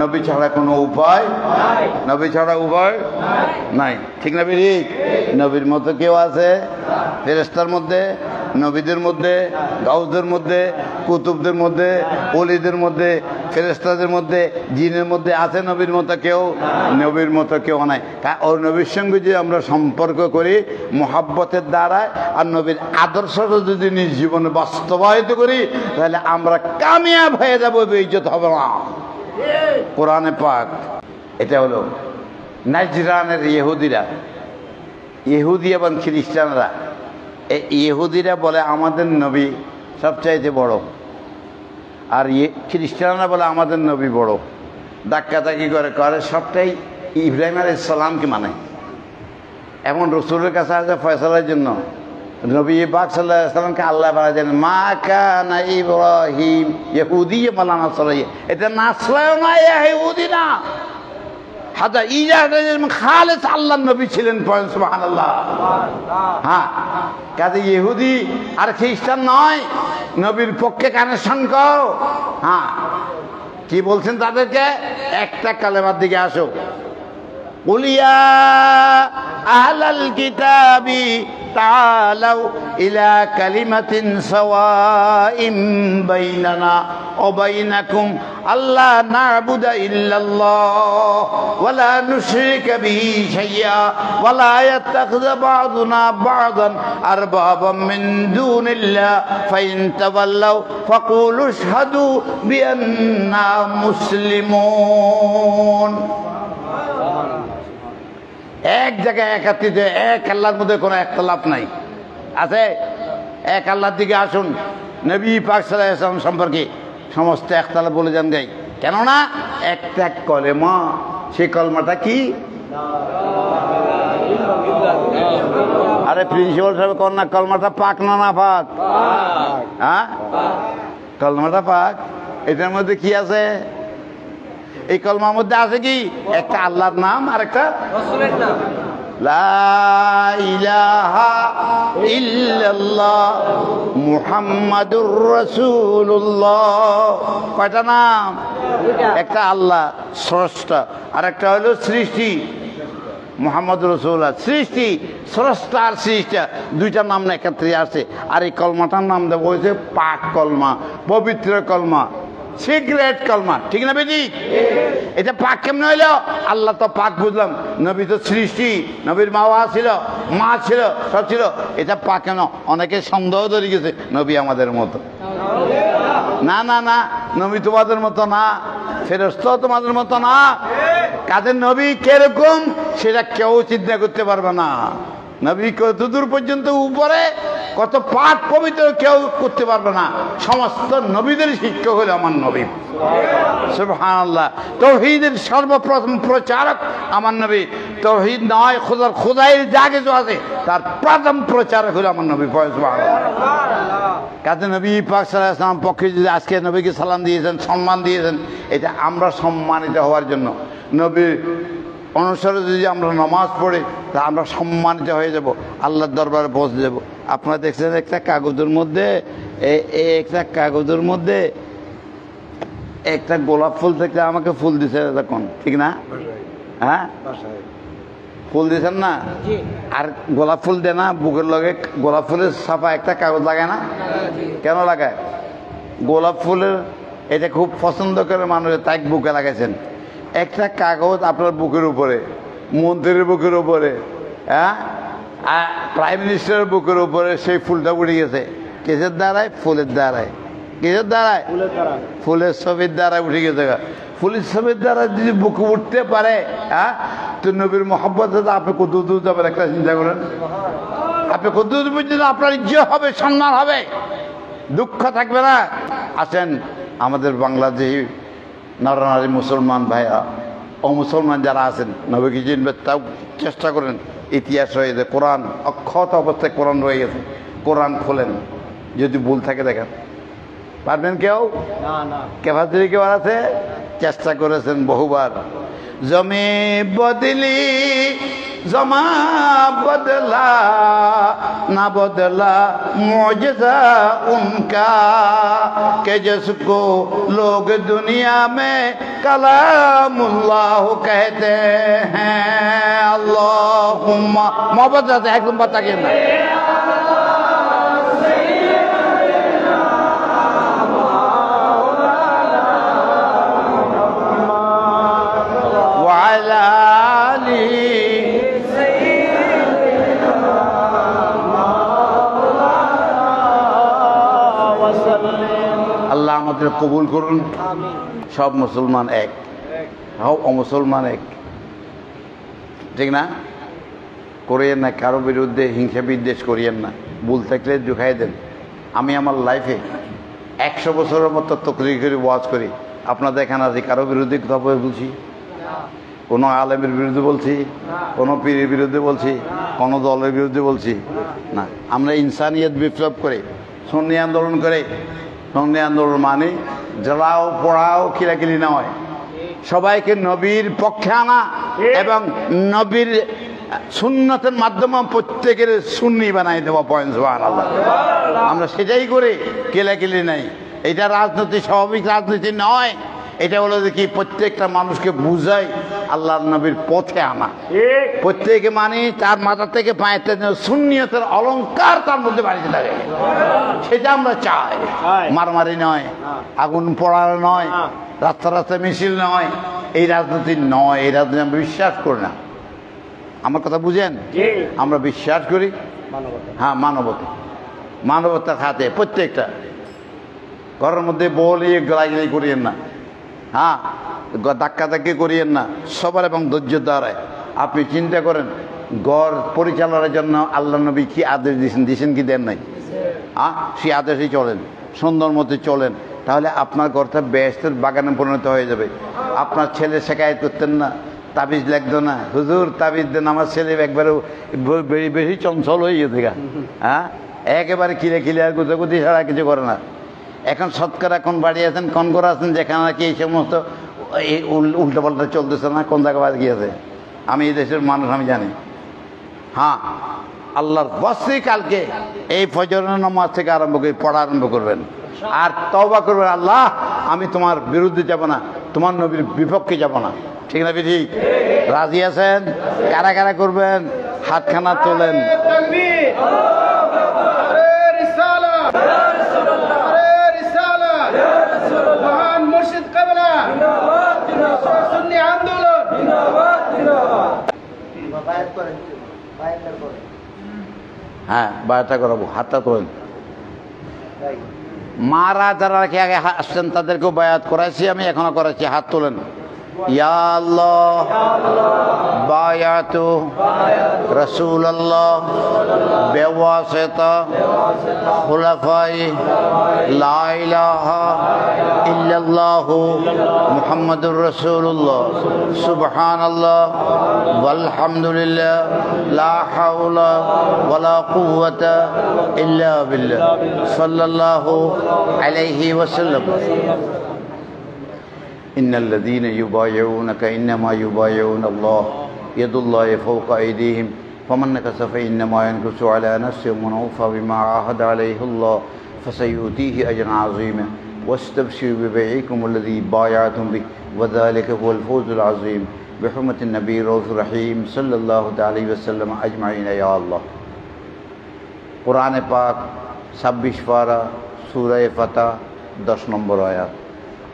নবী ছাড়া কোনো উপায় নবী ছাড়া উপায় নাই, ঠিক না? ঠিক। নবীর মতো কেউ আছে ফেরেশতার মধ্যে, নবীদের মধ্যে, গাউসদের মধ্যে, কুতুবদের মধ্যে, ওলিদের মধ্যে, ফেরেশতাদের মধ্যে, জিনের মধ্যে আছে নবীর মতো কেউ? নবীর মতো কেউ নাই। ওর নবীর সঙ্গে যদি আমরা সম্পর্ক করি মোহাব্বতের দ্বারায়, আর নবীর আদর্শটা যদি নিজ জীবনে বাস্তবায়িত করি, তাহলে আমরা কামিয়াব হয়ে যাবো, বেইজ্জত হবে না। কোরআনে পাক এটা হলো নাজরানের ইহুদিরা, ইহুদি এবং খ্রিস্টানরা। এই ইহুদিরা বলে আমাদের নবী সবচাইতে বড়, আর খ্রিস্টানরা বলে আমাদের নবী বড়। ধাক্কাধাক্কি করে করে সবটাই ইব্রাহিম আলাইহিস সালামকে মানে। এমন রসুলের কাছে আসে ফয়সালার জন্য। নবী পাক সাল্লাল্লাহু আলাইহি ওয়াসাল্লামকে আল্লাহ বলেছেন মা কানা ইব্রাহিম ইহুদিয়্যান ওয়ালা নাসরানিয়্যান, এটা নাসরানিও না, ইহুদি না, হাদা ইজাজ খালেস আল্লাহর নবী ছিলেন, সুবহানাল্লাহ। হ্যাঁ, কাজে ইহুদি আর খ্রিস্টান নয়, নবীর পক্ষে কানেকশন কর। হ্যাঁ, কি বলছেন তাদেরকে? একটা কালেমার দিকে আসো। কুলিয়া আহলাল কিতাবি তাআলাউ ইলা কালিমাতিন সাওয়াইন বাইনানা ওয়া বাইনাকুম আল্লা না'বুদা ইল্লাল্লাহ ওয়া লা নুশরিকা বিহি শাইয়্যা ওয়া লা ইয়াত্তাখিযা বা'দুনা বা'দান আরবাবাম মিন দুনিল্লাহ ফাইন তাওয়াল্লাউ ফাকুলু আশহাদু বিআন্না মুসলিমুন। এক জায়গায় একাত্রিত, এক আল্লাহর মধ্যে কোনো একতলাপ নাই, আছে? এক আল্লাহর দিকে আসুন। নবী পাক সাল্লাল্লাহু আলাইহি ওয়াসাল্লাম সম্পর্কে সমস্ত একতলাপ বলে যান গাই, কেননা একটা কলেমা। সেই কলমাটা কি? আরে প্রিন্সিপাল সাহেব কোন না, কলমাটা পাক না না পাক? হ্যাঁ, কলমাটা পাক। এটার মধ্যে কি আছে? এই কলমার মধ্যে আছে কি? একটা আল্লাহর নাম আর একটা রাসূলের নাম। লা ইলাহা ইল্লাল্লাহ মুহাম্মাদুর রাসূলুল্লাহ। কয়টা নাম? একটা আল্লাহ স্রষ্টা, আর একটা হলো সৃষ্টি মুহাম্মাদুর রাসূলুল্লাহ। সৃষ্টি, স্রষ্টা আর সৃষ্টা দুইটা নাম না একত্রে আছে। আর এই কলমাটার নাম দেওয়া হয়েছে পাক কলমা, পবিত্র কলমা, সিক্রেট কলমা, ঠিক না বেদি? এটা পাক কেমনে হইল? আল্লাহ তো পাক বুঝলাম, নবী তো সৃষ্টি, নবীর মা ছিল, মা ছিল, সব ছিল, এটা পাক কেন? অনেকে সন্দেহ ধরে গেছে নবী আমাদের মতো। না না না, নবী তোমাদের মতো না, ফেরেশতা তোমাদের মতো না। কাদের নবী কিরকম সেটা কেউ চিন্তা করতে পারবে না। নবী কতদূর পর্যন্ত উপরে, কত পাক পবিত্র কেউ করতে পারবে না। সমস্ত নবীদের শিক্ষক হলো আমার নবী, সুবহানাল্লাহ। তাওহীদের সর্বপ্রথম প্রচারক আমার নবী। তাওহীদ নয়, খোদাইয়ের যা কিছু আছে তার প্রথম প্রচারক হলো আমার নবী, সুবহানাল্লাহ। কাজে নবী পাক সাল্লাল্লাহু আলাইহি ওয়াসাল্লাম পক্ষে যদি আজকে নবীকে সালাম দিয়েছেন, সম্মান দিয়েছেন, এটা আমরা সম্মানিত হওয়ার জন্য। নবীর অনুসারে যদি আমরা নামাজ পড়ি তা আমরা সম্মানিত হয়ে যাব, আল্লাহর দরবারে পৌঁছে যাব। আপনারা দেখছেন একটা কাগজের মধ্যে, একটা কাগজের মধ্যে একটা গোলাপ ফুল থেকে আমাকে ফুল দিছে তখন, ঠিক না? হ্যাঁ, ফুল দিছেন না? আর গোলাপ ফুল দেয় না বুকের লগে? গোলাপ ফুলের ছাপা একটা কাগজ লাগায় না? কেন লাগায়? গোলাপ ফুলের এটা খুব পছন্দ করে মানুষ, তাই বুকে লাগাইছেন। একটা কাগজ আপনার বুকের উপরে, মন্ত্রীর বুকের উপরে, হ্যাঁ, প্রাইম মিনিস্টারের বুকের উপরে সেই ফুলটা উঠে গেছে। কিসের দ্বারায়? ফুলের দ্বারায়। কিসের দ্বারায়? ফুলের ছবির দ্বারা উঠে গেছে। ফুলের ছবির দ্বারা যদি বুকে উঠতে পারে, হ্যাঁ, তো নবীর মহব্বত আপনি কত দূর যাবেন একটা চিন্তা করেন। আপনি কত দূর পর্যন্ত আপনার ইজ্জত হবে, সম্মান হবে, দুঃখ থাকবে না। আসেন আমাদের বাংলাদেশি নরনারী মুসলমান ভাইয়া ও মুসলমান যারা আছেন, নবীকে চিনবে, তাও চেষ্টা করেন। ইতিহাস হয়ে যে কোরআন অক্ষত অবস্থায় কোরআন রয়ে গেছে, কোরআন খোলেন, যদি ভুল থাকে দেখেন। পারবেন কেউ? ক্যাপাসিটি কেউ আছে? চেষ্টা করেছেন বহুবার। জমি বদলি जमा बदला ना बदला मौजज़ा उनका कि जिसको लोग दुनिया में कलामुल्लाह कहते हैं। अल्लाहुम्मा मोहब्बत से एकदम बता के ना আল্লাহ আমাদের কবুল করুন। সব মুসলমান এক, অমুসলমান এক, ঠিক না? করিয়েন না, কারো বিরুদ্ধে হিংসা বিদ্বেষ করিয়েন না, ভুল থাকলে ঢুকাই দেন। আমি আমার লাইফে 100 বছরের মতো তকরির করে ওয়াজ করি, আপনাদের এখানে আছি কারো বিরুদ্ধে কথা বলছি? কোনো আলেমের বিরুদ্ধে বলছি? কোনো পীরের বিরুদ্ধে বলছি? কোনো দলের বিরুদ্ধে বলছি? না, আমরা ইনসানিয়ত বিপ্লব করে সুন্নি আন্দোলন করে, সুন্নি আন্দোলন মানে জ্বালাও পড়াও কিলাকিলি নয়, সবাইকে নবীর পক্ষে আনা এবং নবীর সুন্নতের মাধ্যমে প্রত্যেকের সুন্নি বানাই দেওয়া। পয়েন্ট সুবহানাল্লাহ। আমরা সেটাই করে কিলাকিলি নাই। এটা রাজনীতি, স্বাভাবিক রাজনীতি নয়। এটা হলো যে কি প্রত্যেকটা মানুষকে বুঝাই আল্লাহর নবীর পথে আনা। প্রত্যেকে মানে তার মাথা থেকে পায়েতে সুন্নিয়তের অলংকার তার মধ্যে বাড়িতে লাগে, সেটা আমরা চাই। মারামারি নয়, আগুন পোড়ানো নয়, রাস্তা রাস্তায় মিছিল নয়, এই রাজনীতি নয়। এই রাজনীতি আমরা বিশ্বাস করি না। আমার কথা বুঝেন? আমরা বিশ্বাস করি হ্যাঁ মানবতা, মানবতার খাতে প্রত্যেকটা ঘরের মধ্যে বলি গলাগলি করিয়েন না, হ্যাঁ ধাক্কাধাক্কি করিয়েন না সবার, এবং ধৈর্য দ্বারায়। আপনি চিন্তা করেন ঘর পরিচালনার জন্য আল্লাহ নবী কি আদেশ দিয়েছেন কি দেন নাই? হ্যাঁ, সেই আদেশেই চলেন, সুন্দর মতো চলেন, তাহলে আপনার ঘরটা বেহেশতের বাগানে পরিণত হয়ে যাবে। আপনার ছেলে শেখায়ত করতেন না, তাবিজ লাগতো না, হুজুর তাবিজ দেন, আমার ছেলে একবারে বেশি চঞ্চল হয়ে গেছে গা, হ্যাঁ একেবারে কিলে কিলে আর গুতাগুতি ছাড়া কিছু করে না। এখন শতকরা কোন বাড়ি আছেন, কোন ঘর আছেন যেখানে নাকি এই সমস্ত উল্টো পাল্টা চলতেছে না, কোন জায়গায় বাদ গিয়েছে। আমি এই দেশের মানুষ, আমি জানি। হ্যাঁ, আল্লাহর বসে কালকে এই ফজরের নামাজ থেকে আরম্ভ করে পড়া আরম্ভ করবেন আর তওবা করবেন, আল্লাহ আমি তোমার বিরুদ্ধে যাব না, তোমার নবীর বিপক্ষে যাব না। ঠিক না? ঠিক রাজি আছেন? কারা কারা করবেন? হাতখানা তোলেন। হ্যাঁ, বায়াতটা করাবো, হাতটা তোলেন। মারা যারা কি আগে আসছেন তাদেরকেও বায়াত করাইছি, আমি এখনো করাইছি। হাত তোলেন। ইয়া আল্লাহ বায়াতু রাসূলুল্লাহ বিওয়াসিতা খুলাফাই লা ইলাহা ইল্লাল্লাহ মুহাম্মাদুর রাসূলুল্লাহ সুবহানাল্লাহ ওয়ালহামদুলিল্লাহ লা হাওলা ওয়ালা কুওয়াতা ইল্লা বিল্লাহ সাল্লাল্লাহু আলাইহি ওয়াসাল্লাম। إن الذين يبايعونك إنما يبايعون الله يد الله فوق أيديهم فمن نكث فإنما ينكث على نفسه ومن أوفى بما عاهد عليه الله فسيؤتيه أجرا عظيما واستبشروا ببيعكم الذي بايعتم به وذلك هو الفوز العظيم بحرمة النبي الرؤوف الرحيم صلى الله عليه وسلم أجمعين يا الله। قرآن পাক 26 পারা সূরা ফাতিহা 10 নম্বর আয়াত।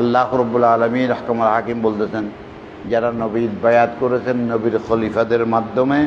আল্লাহ রাব্বুল আলামিন আহকামুল হাকিম বলতেছেন, যারা নবীর বায়াত করেছেন নবীর খলিফাদের মাধ্যমে,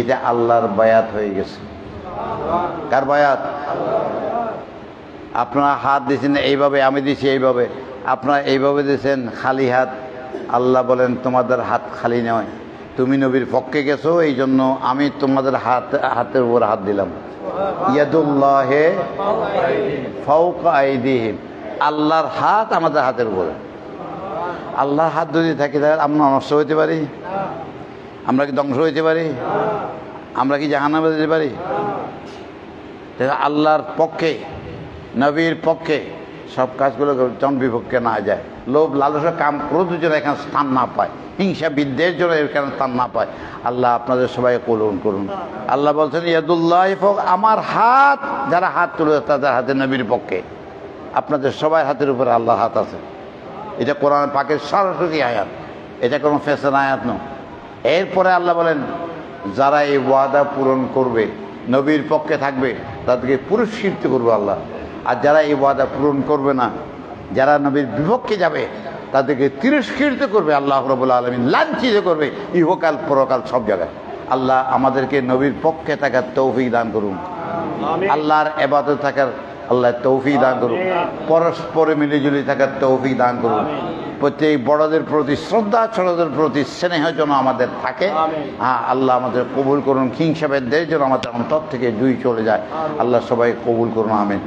এটা আল্লাহর বায়াত হয়ে গেছে। কার বায়াত? আপনারা হাত দিয়েছেন এইভাবে, আমি দিছি এইভাবে, আপনারা এইভাবে দিয়েছেন খালি হাত। আল্লাহ বলেন তোমাদের হাত খালি নয়, তুমি নবীর পক্ষে গেছো, এই জন্য আমি তোমাদের হাতের উপর হাত দিলাম। ইয়াদুল্লাহে ফাওকা আইদিহিম, আল্লাহর হাত আমাদের হাতের উপরে। আল্লাহর হাত যদি থাকে তাহলে আমরা নষ্ট হইতে পারি? আমরা কি ধ্বংস হইতে পারি? আমরা কি জাহান্নামে যেতে পারি? আল্লাহর পক্ষে, নবীর পক্ষে সব কাজগুলো যখন বিপক্ষে না যায় লোভ লালসা কাম ক্রোধের জন্য এখানে স্থান না পায়, হিংসা বিদ্বেষের জন্য এখানে স্থান না পায়। আল্লাহ আপনাদের সবাই কল্যাণ করুন। আল্লাহ বলছেন ইয়াদুল্লাহ ফওক, আমার হাত, যারা হাত তুলে তাদের হাতে নবীর পক্ষে। আপনাদের সবাই হাতের উপরে আল্লাহর হাত আছে। এটা কোরআন পাকের সরাসরি আয়াত, এটা কোনো ফ্যাশন আয়াত নয়। এরপরে আল্লাহ বলেন যারা এই ওয়াদা পূরণ করবে, নবীর পক্ষে থাকবে, তাদেরকে পুরস্কৃত করবে আল্লাহ। আর যারা এই ওয়াদা পূরণ করবে না, যারা নবীর বিপক্ষে যাবে, তাদেরকে তিরস্কৃত করবে আল্লাহ রাব্বুল আলামিন, লাঞ্ছিত করবে ইহকাল পরকাল সব জায়গায়। আল্লাহ আমাদেরকে নবীর পক্ষে থাকার তৌফিক দান করুন, আল্লাহর ইবাদত থাকার আল্লাহ তৌফিক দান করুন, পরস্পরে মিলেজুলি থাকার তৌফিক দান করুন। প্রত্যেক বড়দের প্রতি শ্রদ্ধা, ছোটদের প্রতি স্নেহ যেন আমাদের থাকে। হ্যাঁ, আল্লাহ আমাদের কবুল করুন। হিংসাবাদদের যেন আমাদের অন্তর থেকে জুই চলে যায়। আল্লাহ সবাই কবুল করুন, আমিন।